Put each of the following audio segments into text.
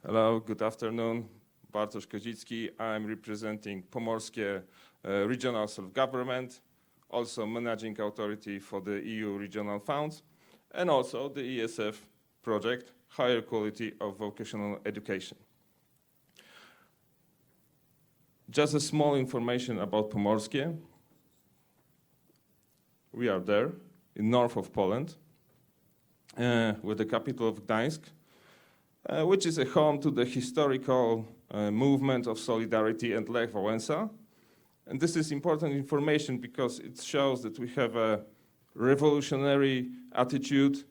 Hello, good afternoon. Bartosz Kozicki. I'm representing Pomorskie Regional Self-Government, also managing authority for the EU regional funds, and also the ESF project, Higher Quality of Vocational Education. Just a small information about Pomorskie. We are there, in north of Poland, with the capital of Gdańsk, which is a home to the historical movement of Solidarity and Lech Wałęsa. And this is important information because it shows that we have a revolutionary attitude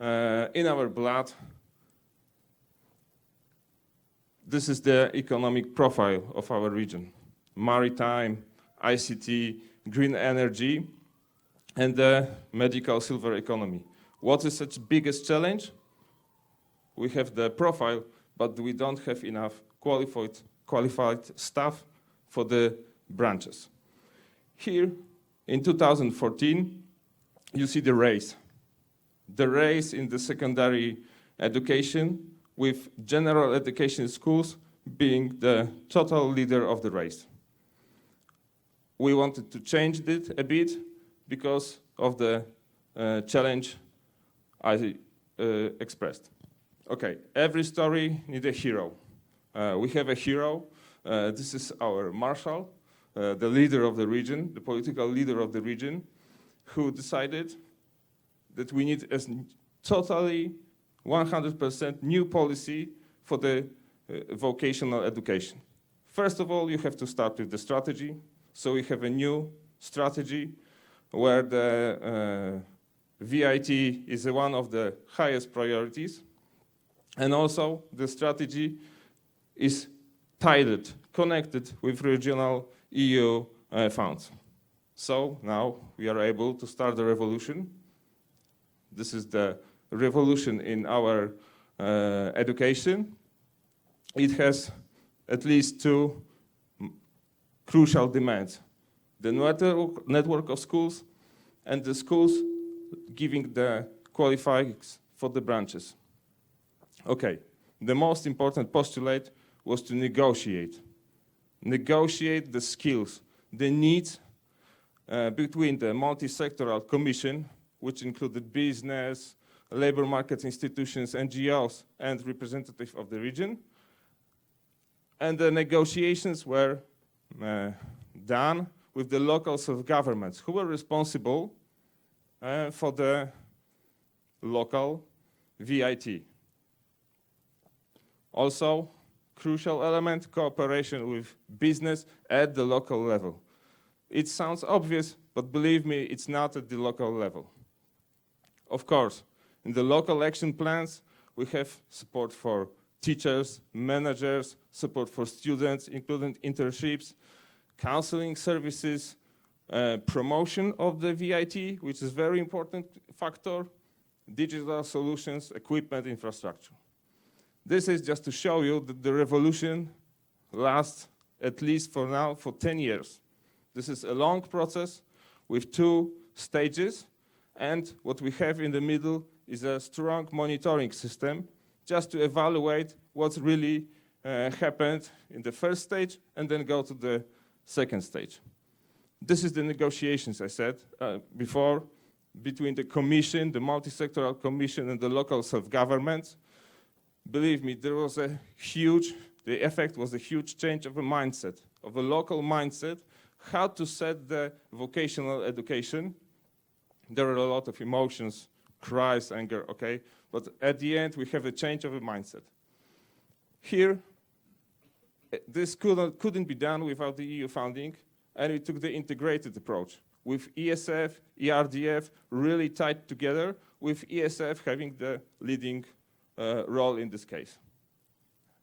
in our blood. This is the economic profile of our region: maritime, ICT, green energy, and the medical silver economy. What is its biggest challenge? We have the profile, but we don't have enough qualified staff for the branches. Here, in 2014, you see the race. The race in the secondary education, with general education schools being the total leader of the race. We wanted to change it a bit because of the challenge I expressed. Okay, every story needs a hero. We have a hero. This is our marshal, the leader of the region, the political leader of the region, who decided that we need a totally 100% new policy for the vocational education. First of all, you have to start with the strategy. So we have a new strategy where the VIT is one of the highest priorities. And also the strategy is tied, connected with regional EU funds. So now we are able to start the revolution. This is the revolution in our education. It has at least two crucial demands: the network of schools and the schools giving the qualifiers for the branches. Okay, the most important postulate was to negotiate the skills, the needs between the multi-sectoral commission, which included business, labor market institutions, NGOs, and representatives of the region. And the negotiations were done with the local self-governments who were responsible for the local VIT. Also, crucial element, cooperation with business at the local level. It sounds obvious, but believe me, it's not at the local level. Of course, in the local action plans, we have support for teachers, managers, support for students, including internships, counseling services, promotion of the VIT, which is a very important factor, digital solutions, equipment, infrastructure. This is just to show you that the revolution lasts, at least for now, for 10 years. This is a long process with 2 stages, and what we have in the middle is a strong monitoring system just to evaluate what's really happened in the first stage and then go to the second stage. This is the negotiations I said before between the commission, the multi-sectoral commission, and the local self-governments. Believe me, the effect was a huge change of a mindset, of a local mindset, how to set the vocational education. There are a lot of emotions, cries, anger, okay? But at the end, we have a change of a mindset. Here, this couldn't be done without the EU funding, and we took the integrated approach with ESF, ERDF really tied together, with ESF having the leading role in this case.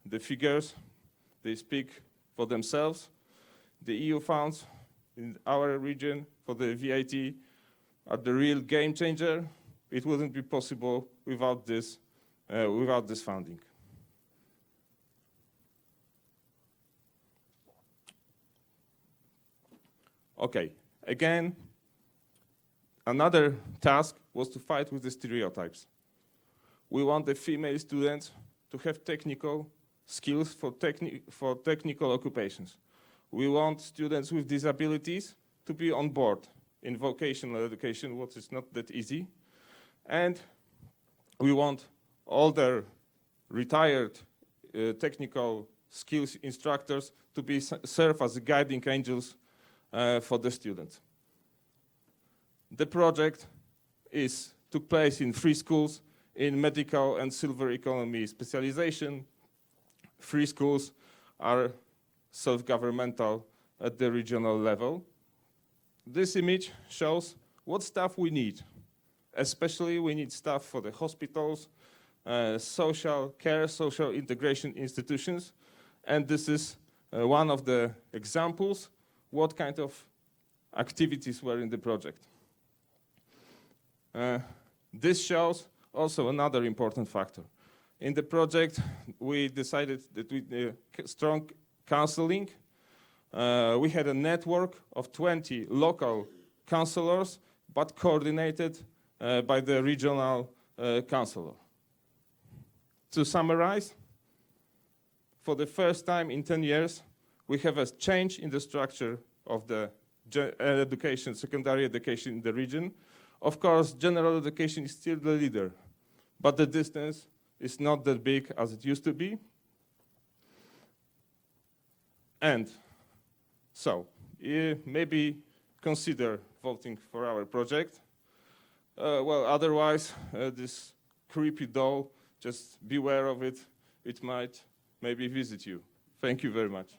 The figures, they speak for themselves. The EU funds in our region for the VIT are the real game changer. It wouldn't be possible without this funding. Okay, again, another task was to fight with the stereotypes. We want the female students to have technical skills for technical occupations. We want students with disabilities to be on board in vocational education, what is not that easy. And we want older, retired technical skills instructors to serve as guiding angels for the students. The project took place in 3 schools in medical and silver economy specialization. 3 schools are self-governmental at the regional level. This image shows what staff we need. Especially we need staff for the hospitals, social care, social integration institutions. And this is one of the examples what kind of activities were in the project. This shows also another important factor. In the project, we decided that with strong counseling, we had a network of 20 local counselors, but coordinated by the regional counselor. To summarize, for the first time in 10 years, we have a change in the structure of the education, secondary education in the region. Of course, general education is still the leader, but the distance is not that big as it used to be. And so, maybe consider voting for our project. Well, otherwise, this creepy doll, just beware of it. It might maybe visit you. Thank you very much.